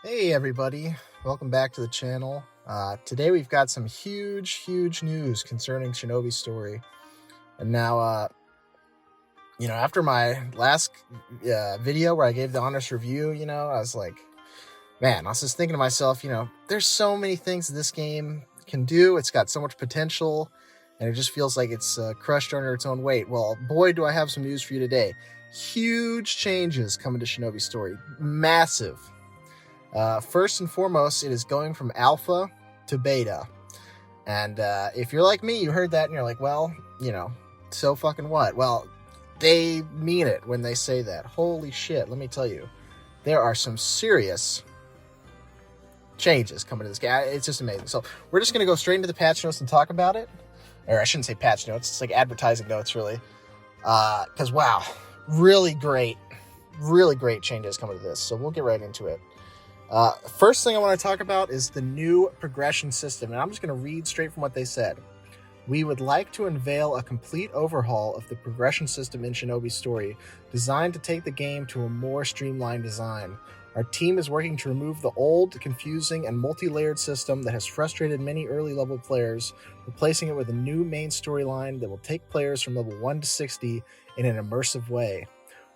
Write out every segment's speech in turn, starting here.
Hey everybody, welcome back to the channel. Today we've got some huge news concerning Shinobi's story. And now, after my last video where I gave the honest review, I was like, man, I was just thinking to myself, there's so many things this game can do. It's got so much potential, and it just feels like it's crushed under its own weight. Well, boy, do I have some news for you today. Huge changes coming to Shinobi's story. Massive. First and foremost, it is going from alpha to beta. And if you're like me, you heard that and you're like, well, so fucking what? Well, they mean it when they say that. Holy shit, let me tell you. There are some serious changes coming to this game. It's just amazing. So we're just going to go straight into the patch notes and talk about it. Or I shouldn't say patch notes. It's like advertising notes, really. Because, wow, really great changes coming to this. So we'll get right into it. First thing I want to talk about is the new progression system, and I'm just going to read straight from what they said. We would like to unveil a complete overhaul of the progression system in Shinobi's story, designed to take the game to a more streamlined design. Our team is working to remove the old, confusing, and multi-layered system that has frustrated many early-level players, replacing it with a new main storyline that will take players from level 1 to 60 in an immersive way.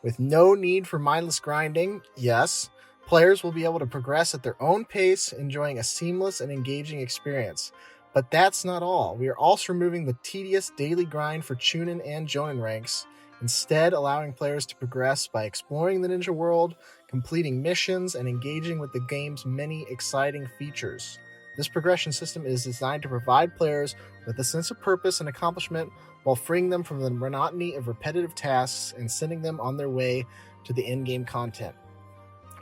With no need for mindless grinding, yes, players will be able to progress at their own pace, enjoying a seamless and engaging experience. But that's not all. We are also removing the tedious daily grind for Chunin and Jonin ranks, instead allowing players to progress by exploring the ninja world, completing missions, and engaging with the game's many exciting features. This progression system is designed to provide players with a sense of purpose and accomplishment while freeing them from the monotony of repetitive tasks and sending them on their way to the in-game content.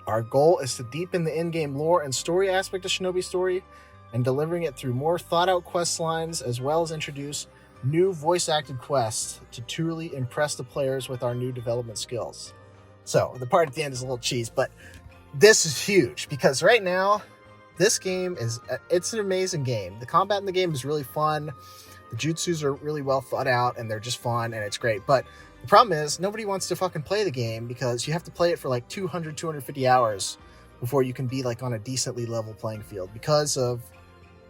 Our goal is to deepen the in-game lore and story aspect of Shinobi's story, and delivering it through more thought-out quest lines, as well as introduce new voice-acted quests to truly impress the players with our new development skills. So, the part at the end is a little cheese, but this is huge, because right now, this game it's an amazing game. The combat in the game is really fun. The jutsus are really well thought out, and they're just fun, and it's great, but the problem is, nobody wants to fucking play the game because you have to play it for like 250 hours before you can be like on a decently level playing field because of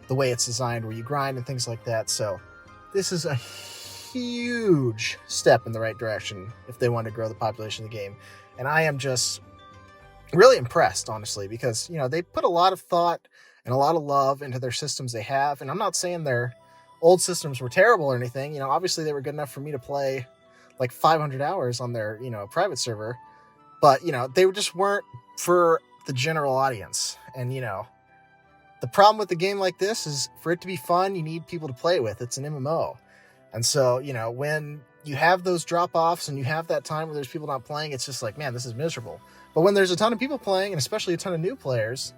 the way it's designed where you grind and things like that. So this is a huge step in the right direction if they want to grow the population of the game. And I am just really impressed, honestly, because, they put a lot of thought and a lot of love into their systems they have. And I'm not saying their old systems were terrible or anything. Obviously they were good enough for me to play like 500 hours on their, private server, but, they just weren't for the general audience. And, the problem with a game like this is for it to be fun, you need people to play it with. It's an MMO. And so, when you have those drop-offs and you have that time where there's people not playing, it's just like, man, this is miserable. But when there's a ton of people playing, and especially a ton of new players,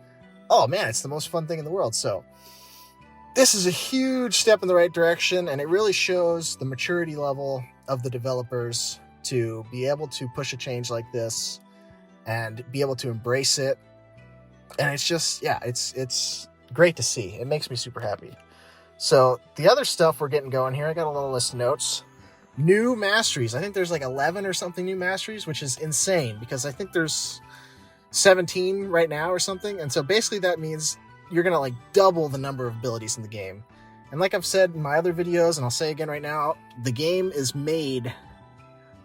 oh man, it's the most fun thing in the world. So this is a huge step in the right direction, and it really shows the maturity level of the developers to be able to push a change like this and be able to embrace it. And it's just, it's great to see. It makes me super happy. So the other stuff we're getting going here, I got a little list of notes. New masteries. I think there's like 11 or something new masteries, which is insane because I think there's 17 right now or something. And so basically that means you're going to like double the number of abilities in the game. And like I've said in my other videos, and I'll say again right now, the game is made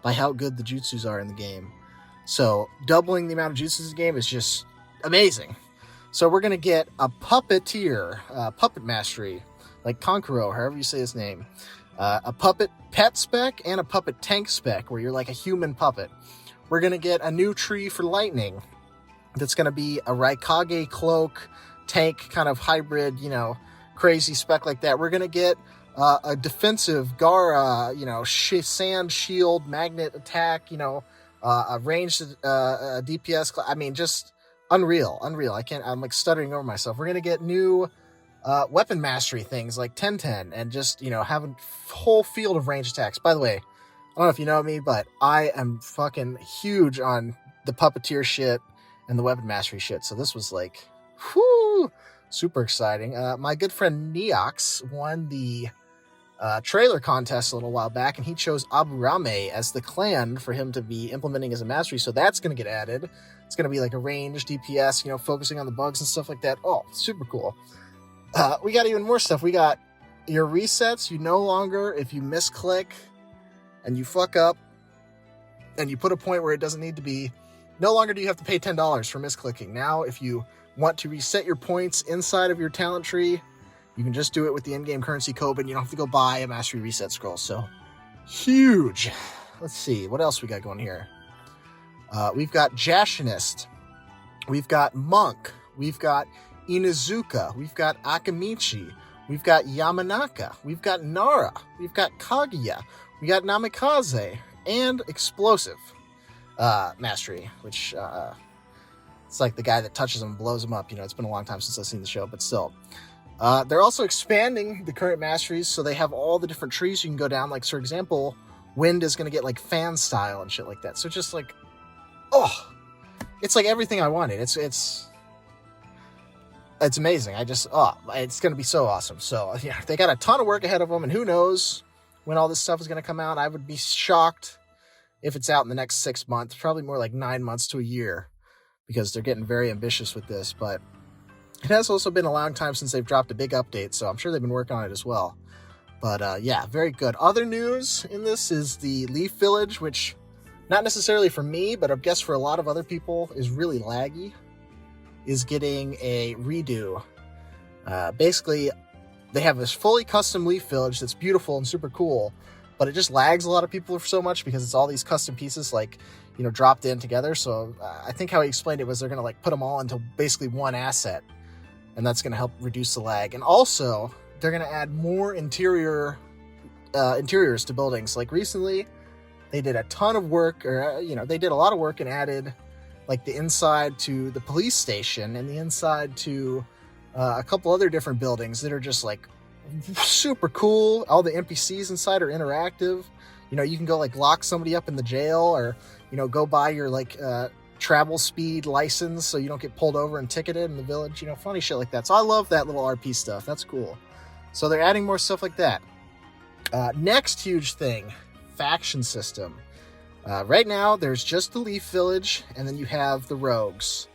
by how good the jutsus are in the game. So doubling the amount of jutsus in the game is just amazing. So we're going to get a puppeteer, puppet mastery, like Konkuro, however you say his name. A puppet pet spec and a puppet tank spec, where you're like a human puppet. We're going to get a new tree for lightning. That's going to be a Raikage cloak tank kind of hybrid, crazy spec like that. We're going to get a defensive Gara, sand shield, magnet attack, a ranged DPS. I mean, just unreal. I'm like stuttering over myself. We're going to get new weapon mastery things like 10-10 and just, have a whole field of range attacks. By the way, I don't know if you know me, but I am fucking huge on the puppeteer shit and the weapon mastery shit. So this was like, whoo, super exciting. My good friend Neox won the trailer contest a little while back, and he chose Aburame as the clan for him to be implementing as a mastery. So that's going to get added. It's going to be like a ranged DPS, you know, focusing on the bugs and stuff like that. Oh, super cool. We got even more stuff. We got your resets. You no longer, if you misclick and you fuck up and you put a point where it doesn't need to be, no longer do you have to pay $10 for misclicking. Now, if you want to reset your points inside of your talent tree, you can just do it with the in-game currency code, and you don't have to go buy a mastery reset scroll. So, huge. Let's see. What else we got going here? We've got Jashinist. We've got Monk. We've got Inuzuka. We've got Akamichi. We've got Yamanaka. We've got Nara. We've got Kaguya. We got Namikaze. And Explosive mastery, which it's like the guy that touches them and blows them up. You know, it's been a long time since I've seen the show, but still. They're also expanding the current masteries, so they have all the different trees you can go down. Like, for example, Wind is going to get, like, fan style and shit like that. So just, like, oh, it's like everything I wanted. It's amazing. It's going to be so awesome. So, yeah, they got a ton of work ahead of them, and who knows when all this stuff is going to come out. I would be shocked if it's out in the next 6 months, probably more like 9 months to a year, because they're getting very ambitious with this. But it has also been a long time since they've dropped a big update, so I'm sure they've been working on it as well. But yeah, very good. Other news in this is the Leaf Village, which not necessarily for me, but I guess for a lot of other people is really laggy, is getting a redo. Basically, they have this fully custom Leaf Village that's beautiful and super cool, but it just lags a lot of people so much because it's all these custom pieces, like, you know, dropped in together. So I think how he explained it was they're going to, like, put them all into basically one asset, and that's going to help reduce the lag. And also, they're going to add more interiors to buildings. Like, recently, they did a ton of work, or, they did a lot of work and added, like, the inside to the police station and the inside to a couple other different buildings that are just, like, super cool. All the NPCs inside are interactive. You know, you can go, like, lock somebody up in the jail, or, you know, go buy your, like, travel speed license so you don't get pulled over and ticketed in the village. You know, funny shit like that. So I love that little RP stuff. That's cool. So they're adding more stuff like that. Next huge thing, faction system. Right now, there's just the Leaf Village, and then you have the Rogues,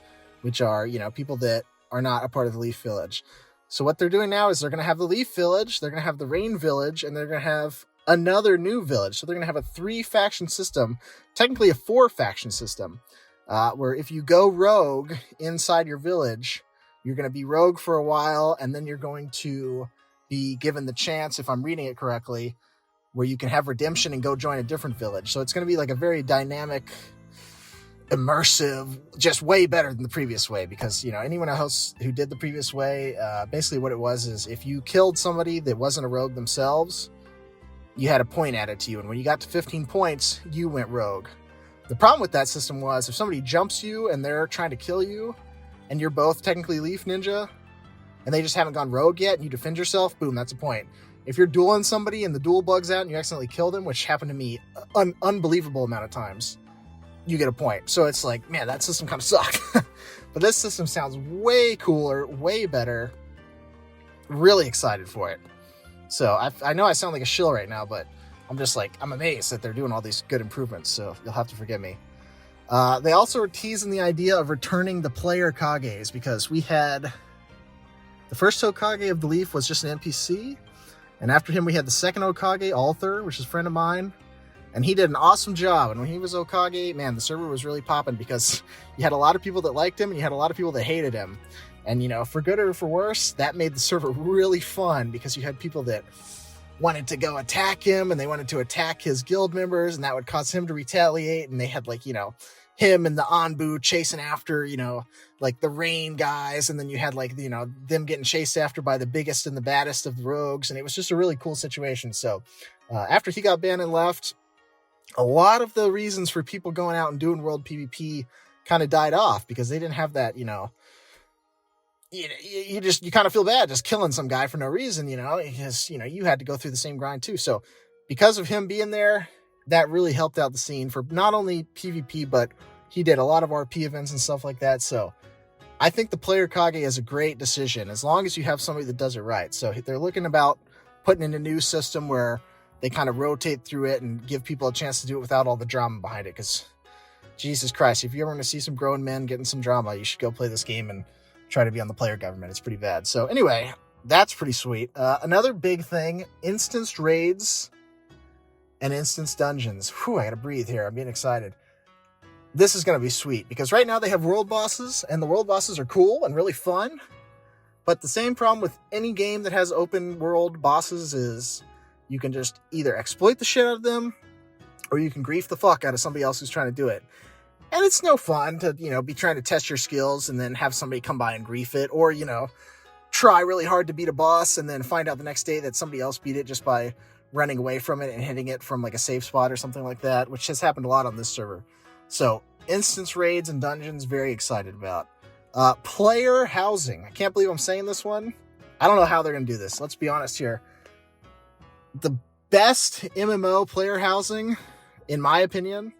which are, you know, people that are not a part of the Leaf Village. So what they're doing now is they're going to have the Leaf Village, they're going to have the Rain Village, and they're going to have another new village. So they're going to have a 3-faction system, technically a 4-faction system, where if you go rogue inside your village, you're going to be rogue for a while, and then you're going to be given the chance, if I'm reading it correctly, where you can have redemption and go join a different village. So it's going to be like a very dynamic, immersive, just way better than the previous way, because, you know, anyone else who did the previous way, basically what it was is if you killed somebody that wasn't a rogue themselves, you had a point added to you, and when you got to 15 points, you went rogue. The problem with that system was if somebody jumps you and they're trying to kill you, and you're both technically Leaf Ninja, and they just haven't gone rogue yet, and you defend yourself, boom, that's a point. If you're dueling somebody and the duel bugs out and you accidentally kill them, which happened to me an unbelievable amount of times, you get a point. So it's like, man, that system kind of sucked. But this system sounds way cooler, way better. Really excited for it. So I know I sound like a shill right now, but I'm just like, I'm amazed that they're doing all these good improvements. So you'll have to forgive me. They also were teasing the idea of returning the player Kages, because we had the first Hokage of the Leaf was just an NPC. And after him, we had the second Hokage, Althor, which is a friend of mine. And he did an awesome job. And when he was Hokage, man, the server was really popping, because you had a lot of people that liked him and you had a lot of people that hated him. And, you know, for good or for worse, that made the server really fun, because you had people that wanted to go attack him and they wanted to attack his guild members, and that would cause him to retaliate. And they had, like, you know, him and the Anbu chasing after, you know, like the Rain guys. And then you had, like, you know, them getting chased after by the biggest and the baddest of the rogues. And it was just a really cool situation. So after he got banned and left, a lot of the reasons for people going out and doing world PvP kind of died off, because they didn't have that, you know, you kind of feel bad just killing some guy for no reason, you know, because, you know, you had to go through the same grind too. So because of him being there, that really helped out the scene for not only PvP, but he did a lot of RP events and stuff like that. So I think the player Kage is a great decision, as long as you have somebody that does it right. So they're looking about putting in a new system where they kind of rotate through it and give people a chance to do it without all the drama behind it. Because Jesus Christ, if you ever want to see some grown men getting some drama, you should go play this game and try to be on the player government. It's pretty bad. So anyway, that's pretty sweet. Another big thing, instanced raids and instance dungeons. Whew, I gotta breathe here. I'm getting excited. This is gonna be sweet because right now they have world bosses, and the world bosses are cool and really fun. But the same problem with any game that has open world bosses is you can just either exploit the shit out of them or you can grief the fuck out of somebody else who's trying to do it. And it's no fun to, be trying to test your skills and then have somebody come by and grief it, or, try really hard to beat a boss and then find out the next day that somebody else beat it just by running away from it and hitting it from like a safe spot or something like that, which has happened a lot on this server. So instance raids and dungeons, very excited about. Player housing. I can't believe I'm saying this one. I don't know how they're going to do this. Let's be honest here. The best MMO player housing, in my opinion,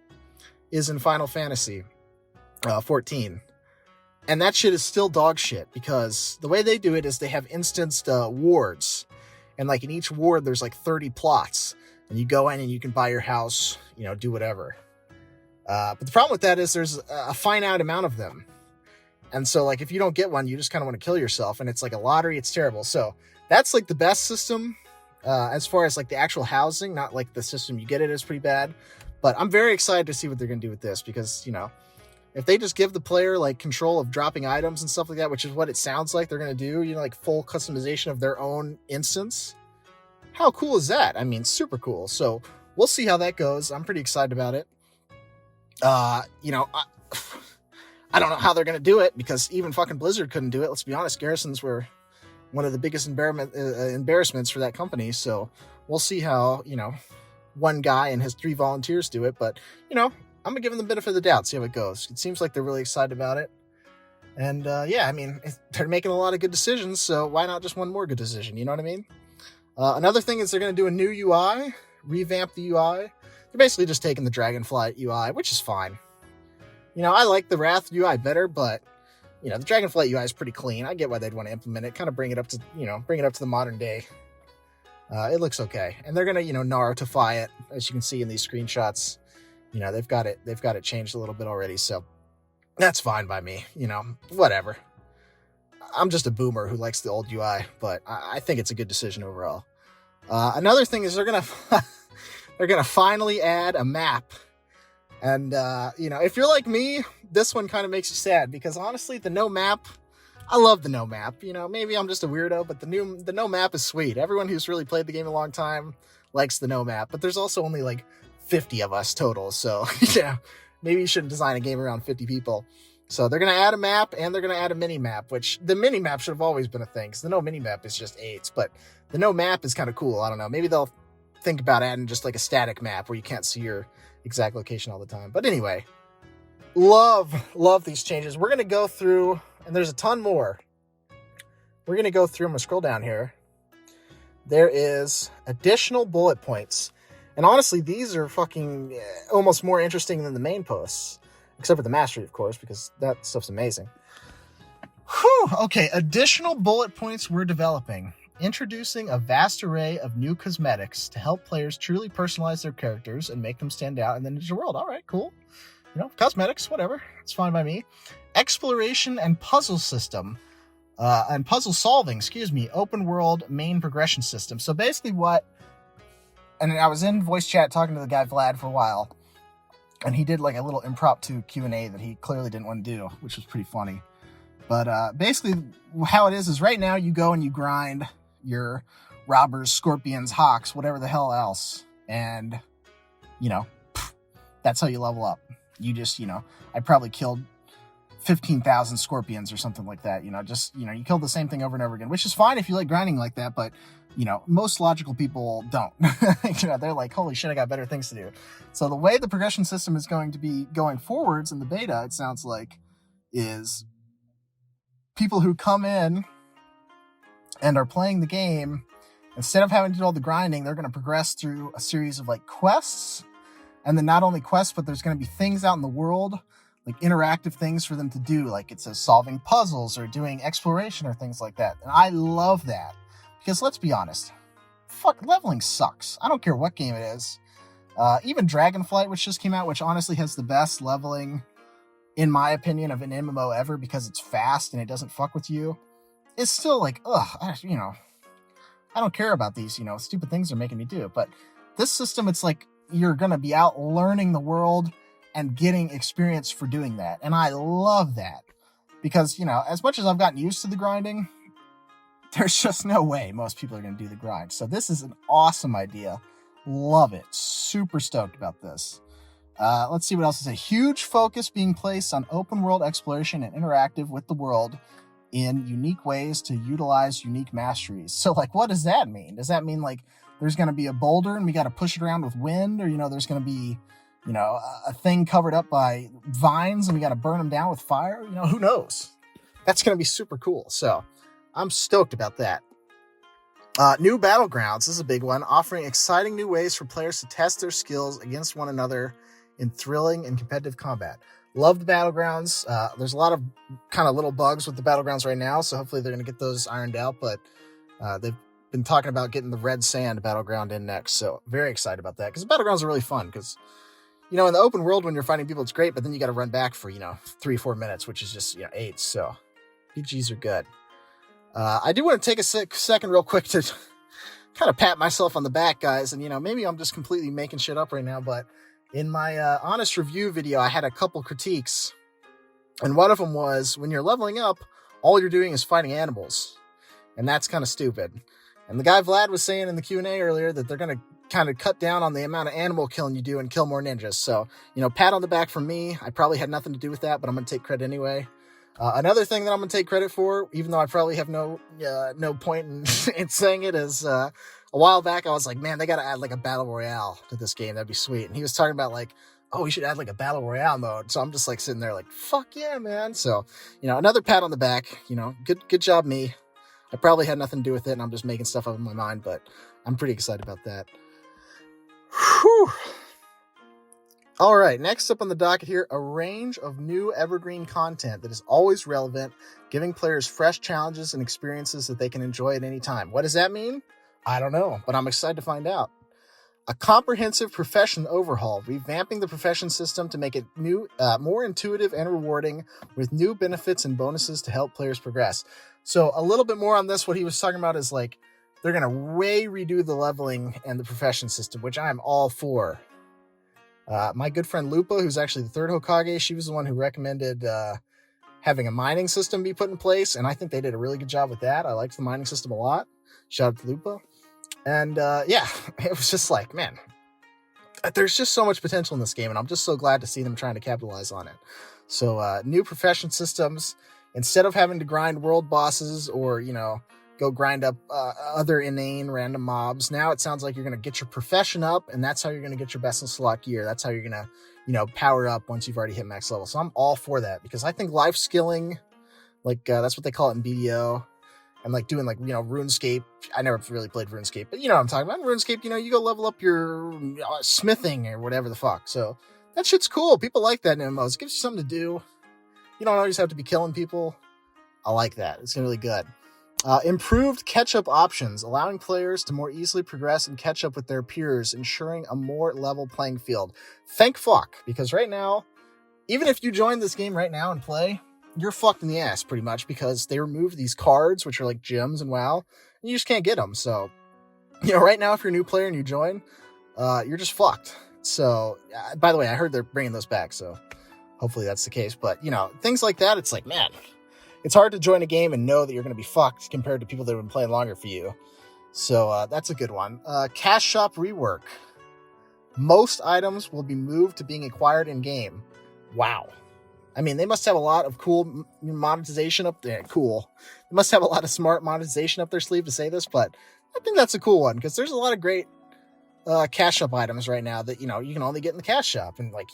is in Final Fantasy 14. And that shit is still dog shit because the way they do it is they have instanced wards. And like in each ward, there's like 30 plots. And you go in and you can buy your house, do whatever. But the problem with that is there's a finite amount of them. And so like if you don't get one, you just kind of want to kill yourself. And it's like a lottery. It's terrible. So that's like the best system as far as like the actual housing. Not like the system you get it is pretty bad. But I'm very excited to see what they're going to do with this because, if they just give the player like control of dropping items and stuff like that, which is what it sounds like they're going to do, like full customization of their own instance. How cool is that? I mean, super cool. So we'll see how that goes. I'm pretty excited about it. I don't know how they're going to do it because even fucking Blizzard couldn't do it. Let's be honest. Garrisons were one of the biggest embarrassments for that company. So we'll see how, one guy and his 3 volunteers do it. But, I'm going to give them the benefit of the doubt, see how it goes. It seems like they're really excited about it. And, they're making a lot of good decisions, so why not just one more good decision? You know what I mean? Another thing is they're going to do a new UI, revamp the UI. They're basically just taking the Dragonflight UI, which is fine. I like the Wrath UI better, but, the Dragonflight UI is pretty clean. I get why they'd want to implement it, kind of bring it up to the modern day. It looks okay. And they're going to, Naruto-fy it, as you can see in these screenshots. They've got it changed a little bit already, so that's fine by me, whatever. I'm just a boomer who likes the old UI, but I think it's a good decision overall. Another thing is they're gonna finally add a map. And, if you're like me, this one kind of makes you sad because honestly, the no map, I love the no map. Maybe I'm just a weirdo, but the no map is sweet. Everyone who's really played the game a long time likes the no map, but there's also only like 50 of us total. So maybe you shouldn't design a game around 50 people. So they're going to add a map and they're going to add a mini map, which the mini map should have always been a thing because the no mini map is just 8s, but the no map is kind of cool. I don't know. Maybe they'll think about adding just like a static map where you can't see your exact location all the time. But anyway, love these changes. We're going to go through, and there's a ton more. We're going to go through. I'm going to scroll down here. There is additional bullet points. And honestly, these are fucking almost more interesting than the main posts. Except for the mastery, of course, because that stuff's amazing. Whew, okay, additional bullet points we're developing. Introducing a vast array of new cosmetics to help players truly personalize their characters and make them stand out in the ninja world. All right, cool. Cosmetics, whatever. It's fine by me. Exploration and puzzle system. And puzzle solving, open world main progression system. So basically and I was in voice chat talking to the guy Vlad for a while, and he did like a little impromptu Q&A that he clearly didn't want to do, which was pretty funny. But basically how it is right now you go and you grind your robbers, scorpions, hawks, whatever the hell else. And, that's how you level up. You just, I probably killed 15,000 scorpions or something like that. You kill the same thing over and over again, which is fine if you like grinding like that, but most logical people don't. They're like, holy shit, I got better things to do. So the way the progression system is going to be going forwards in the beta, it sounds like, is people who come in and are playing the game, instead of having to do all the grinding, they're going to progress through a series of like quests. And then not only quests, but there's going to be things out in the world, like interactive things for them to do. Like it says solving puzzles or doing exploration or things like that. And I love that. Because let's be honest, fuck, leveling sucks. I don't care what game it is. Even Dragonflight, which just came out, which honestly has the best leveling, in my opinion, of an MMO ever because it's fast and it doesn't fuck with you. It's still like, I don't care about these, stupid things they're making me do. But this system, it's like you're going to be out learning the world and getting experience for doing that. And I love that because, as much as I've gotten used to the grinding, there's just no way most people are going to do the grind. So this is an awesome idea. Love it. Super stoked about this. Let's see what else is a huge focus being placed on open world exploration and interactive with the world in unique ways to utilize unique masteries. So like, what does that mean? Does that mean like there's going to be a boulder and we got to push it around with wind, or, there's going to be, a thing covered up by vines and we got to burn them down with fire? Who knows? That's going to be super cool. So I'm stoked about that. New battlegrounds. This is a big one, offering exciting new ways for players to test their skills against one another in thrilling and competitive combat. Love the battlegrounds. There's a lot of kind of little bugs with the battlegrounds right now, so hopefully they're going to get those ironed out, but they've been talking about getting the red sand battleground in next, so very excited about that, because the battlegrounds are really fun, because, in the open world when you're fighting people, it's great, but then you got to run back for, 3-4 minutes, which is just, 8, so PGs are good. I do want to take a second real quick to kind of pat myself on the back, guys, and, maybe I'm just completely making shit up right now, but in my honest review video, I had a couple critiques, and one of them was, when you're leveling up, all you're doing is fighting animals, and that's kind of stupid. And the guy Vlad was saying in the Q&A earlier that they're going to kind of cut down on the amount of animal killing you do and kill more ninjas. So, pat on the back from me. I probably had nothing to do with that, but I'm going to take credit anyway. Another thing that I'm going to take credit for, even though I probably have no point in saying it, is a while back I was like, man, they got to add like a battle royale to this game. That'd be sweet. And he was talking about like, oh, we should add like a battle royale mode. So I'm just like sitting there like, fuck yeah, man. So, another pat on the back, good job me. I probably had nothing to do with it and I'm just making stuff up in my mind, but I'm pretty excited about that. Whew. All right, next up on the docket here, a range of new evergreen content that is always relevant, giving players fresh challenges and experiences that they can enjoy at any time. What does that mean? I don't know, but I'm excited to find out. A comprehensive profession overhaul, revamping the profession system to make it new, more intuitive and rewarding, with new benefits and bonuses to help players progress. So a little bit more on this, what he was talking about is like, they're going to way redo the leveling and the profession system, which I'm all for. My good friend Lupa, who's actually the third Hokage, she was the one who recommended having a mining system be put in place, and I think they did a really good job with that. I liked the mining system a lot. Shout out to Lupa. And yeah, it was just like, man, there's just so much potential in this game, and I'm just so glad to see them trying to capitalize on it. So new profession systems, instead of having to grind world bosses or, go grind up other inane random mobs, now it sounds like you're going to get your profession up, and that's how you're going to get your best in slot gear. That's how you're going to, power up once you've already hit max level. So I'm all for that, because I think life skilling, like that's what they call it in BDO, and like doing like, RuneScape. I never really played RuneScape, but you know what I'm talking about. In RuneScape, you go level up your smithing or whatever the fuck. So that shit's cool. People like that in MMOs. It gives you something to do. You don't always have to be killing people. I like that. It's really good. Improved catch-up options, allowing players to more easily progress and catch up with their peers, ensuring a more level playing field. Thank fuck, because right now, even if you join this game right now and play, you're fucked in the ass pretty much, because they removed these cards, which are like gems and WoW, and you just can't get them. So, right now, if you're a new player and you join, you're just fucked. So, by the way, I heard they're bringing those back, so hopefully that's the case. But, things like that, it's like, man, it's hard to join a game and know that you're going to be fucked compared to people that have been playing longer for you. So that's a good one. Cash shop rework. Most items will be moved to being acquired in-game. Wow. I mean, they must have a lot of cool monetization up there. Cool. They must have a lot of smart monetization up their sleeve to say this, but I think that's a cool one, because there's a lot of great cash shop items right now that, you can only get in the cash shop. And like,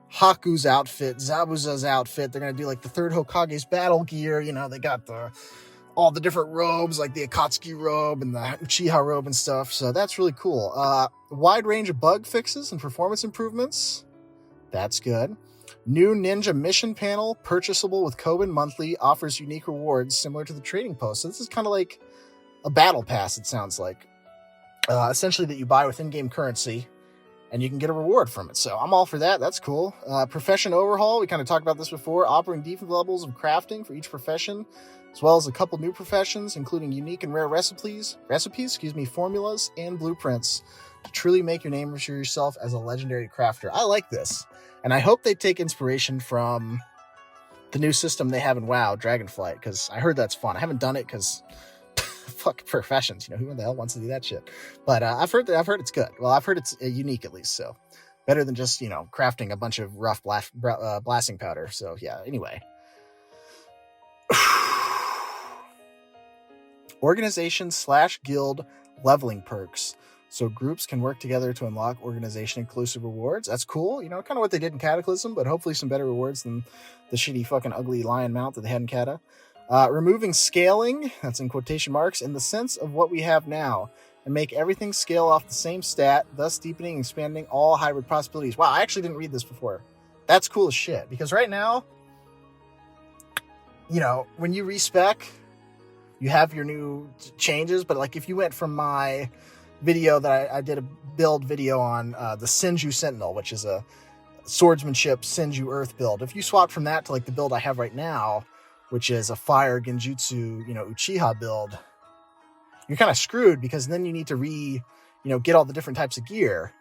Haku's outfit, Zabuza's outfit. They're going to do like the third Hokage's battle gear. They got all the different robes, like the Akatsuki robe and the Uchiha robe and stuff. So that's really cool. Wide range of bug fixes and performance improvements. That's good. New ninja mission panel, purchasable with Koban monthly, offers unique rewards similar to the trading post. So this is kind of like a battle pass, it sounds like. essentially that you buy with in-game currency, and you can get a reward from it. So I'm all for that. That's cool. Profession overhaul. We kind of talked about this before. Offering different levels of crafting for each profession, as well as a couple new professions, including unique and rare recipes, formulas, and blueprints to truly make your name for yourself as a legendary crafter. I like this, and I hope they take inspiration from the new system they have in WoW, Dragonflight, because I heard that's fun. I haven't done it because fuck professions, who the hell wants to do that shit? But I've heard it's good. Well, I've heard it's unique at least, so better than just crafting a bunch of rough blasting powder. So yeah. Anyway, organization/guild leveling perks. So groups can work together to unlock organization-inclusive rewards. That's cool. Kind of what they did in Cataclysm, but hopefully some better rewards than the shitty fucking ugly lion mount that they had in Cata. Removing scaling, that's in quotation marks, in the sense of what we have now, and make everything scale off the same stat, thus deepening and expanding all hybrid possibilities. Wow, I actually didn't read this before. That's cool as shit, because right now, when you respec, you have your new changes, but like if you went from my video that I did a build video on the Senju Sentinel, which is a swordsmanship Senju Earth build. If you swapped from that to like the build I have right now, which is a fire genjutsu, Uchiha build, you're kind of screwed, because then you need to get all the different types of gear.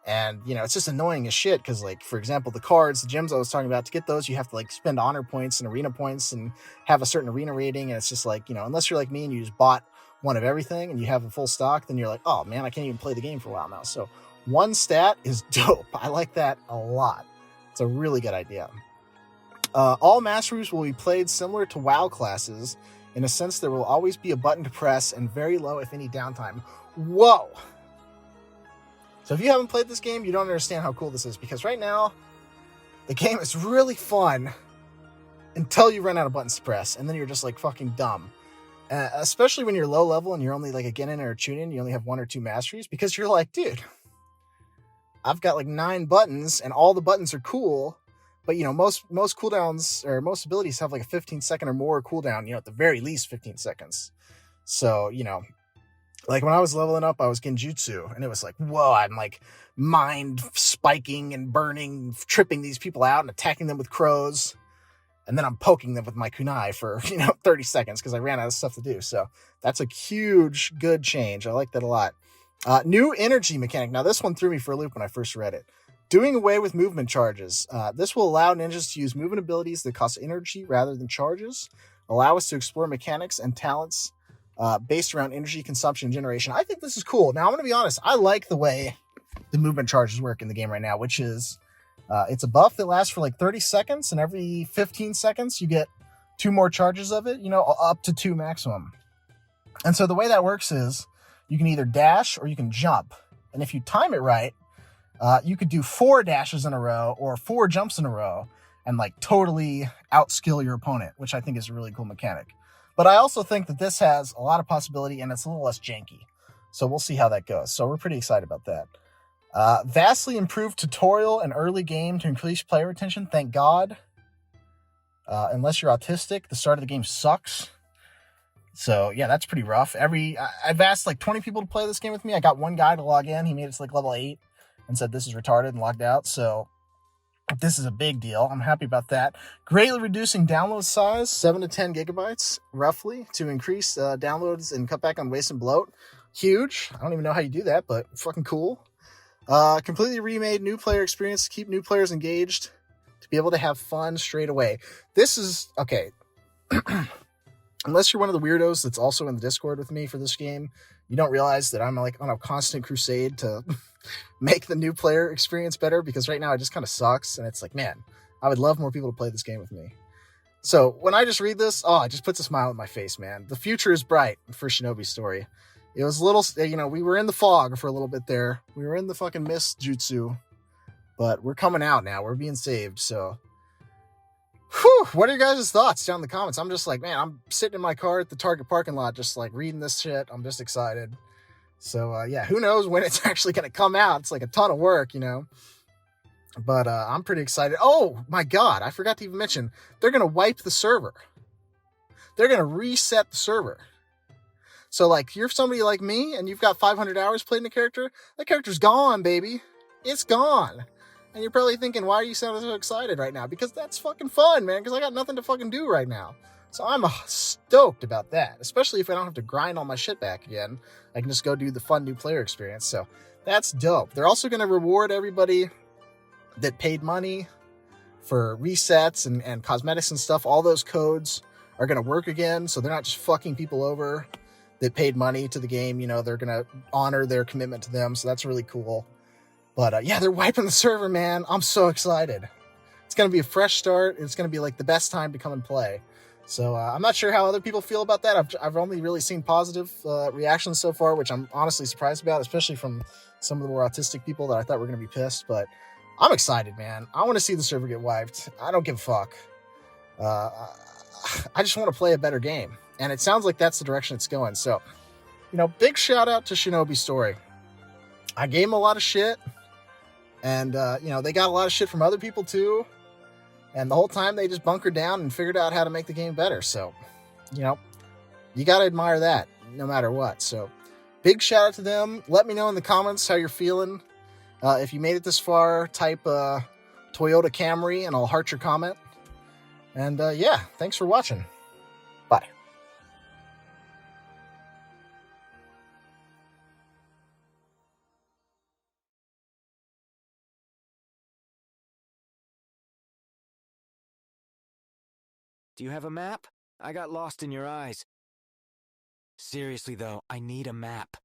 And, it's just annoying as shit, because, like, for example, the cards, the gems I was talking about, to get those, you have to, like, spend honor points and arena points and have a certain arena rating. And it's just like, unless you're like me and you just bought one of everything and you have a full stock, then you're like, oh, man, I can't even play the game for a while now. So one stat is dope. I like that a lot. It's a really good idea. All masteries will be played similar to WoW classes. In a sense, there will always be a button to press and very low, if any, downtime. Whoa! So if you haven't played this game, you don't understand how cool this is, because right now, the game is really fun until you run out of buttons to press, and then you're just like fucking dumb. Especially when you're low level and you're only like a Genin or a Chunin, you only have 1 or 2 masteries, because you're like, dude, I've got like 9 buttons and all the buttons are cool, but most cooldowns or most abilities have like a 15-second or more cooldown, at the very least 15 seconds. So, like when I was leveling up, I was genjutsu, and it was like, whoa, I'm like mind spiking and burning, tripping these people out and attacking them with crows. And then I'm poking them with my kunai for, 30 seconds because I ran out of stuff to do. So that's a huge, good change. I like that a lot. New energy mechanic. Now, this one threw me for a loop when I first read it. Doing away with movement charges. This will allow ninjas to use movement abilities that cost energy rather than charges. Allow us to explore mechanics and talents based around energy consumption and generation. I think this is cool. Now, I'm going to be honest. I like the way the movement charges work in the game right now, which is it's a buff that lasts for like 30 seconds, and every 15 seconds you get 2 more charges of it, up to 2 maximum. And so the way that works is you can either dash or you can jump. And if you time it right, you could do 4 dashes in a row or 4 jumps in a row and like totally outskill your opponent, which I think is a really cool mechanic. But I also think that this has a lot of possibility and it's a little less janky. So we'll see how that goes. So we're pretty excited about that. Vastly improved tutorial and early game to increase player retention. Thank God. Unless you're autistic, the start of the game sucks. So yeah, that's pretty rough. I've asked like 20 people to play this game with me. I got one guy to log in. He made it to like level 8 and said this is retarded and logged out. So this is a big deal. I'm happy about that. Greatly reducing download size, 7 to 10 gigabytes roughly, to increase downloads and cut back on waste and bloat. Huge. I don't even know how you do that, but fucking cool. Completely remade new player experience to keep new players engaged, to be able to have fun straight away. This is okay. Unless you're one of the weirdos that's also in the Discord with me for this game, you don't realize that I'm like on a constant crusade to make the new player experience better, because right now it just kind of sucks. And it's like, man, I would love more people to play this game with me. So when I just read this, it just puts a smile on my face, man. The future is bright for Shinobi Story. It was a little, we were in the fog for a little bit there. We were in the fucking mist jutsu, but we're coming out now. We're being saved. So, what are your guys' thoughts down in the comments? I'm just like, man, I'm sitting in my car at the Target parking lot, just like reading this shit. I'm just excited. So, yeah, who knows when it's actually going to come out? It's like a ton of work, but I'm pretty excited. Oh my God. I forgot to even mention, they're going to wipe the server. They're going to reset the server. So, like, you're somebody like me and you've got 500 hours playing the character, that character's gone, baby. It's gone. And you're probably thinking, why are you sounding so excited right now? Because that's fucking fun, man, because I got nothing to fucking do right now. So I'm stoked about that, especially if I don't have to grind all my shit back again. I can just go do the fun new player experience. So that's dope. They're also going to reward everybody that paid money for resets and cosmetics and stuff. All those codes are going to work again. So they're not just fucking people over that paid money to the game. You know, they're going to honor their commitment to them. So that's really cool. But yeah, they're wiping the server, man. I'm so excited. It's going to be a fresh start. It's going to be like the best time to come and play. So I'm not sure how other people feel about that. I've only really seen positive reactions so far, which I'm honestly surprised about, especially from some of the more autistic people that I thought were going to be pissed. But I'm excited, man. I want to see the server get wiped. I don't give a fuck. I just want to play a better game. And it sounds like that's the direction it's going. So, you know, big shout out to Shinobi Story. I gave him a lot of shit. And, you know, they got a lot of shit from other people too. And the whole time they just bunkered down and figured out how to make the game better. So, you know, you got to admire that no matter what. So big shout out to them. Let me know in the comments how you're feeling. If you made it this far, type Toyota Camry and I'll heart your comment. And yeah, thanks for watching. Bye. Do you have a map? I got lost in your eyes. Seriously though, I need a map.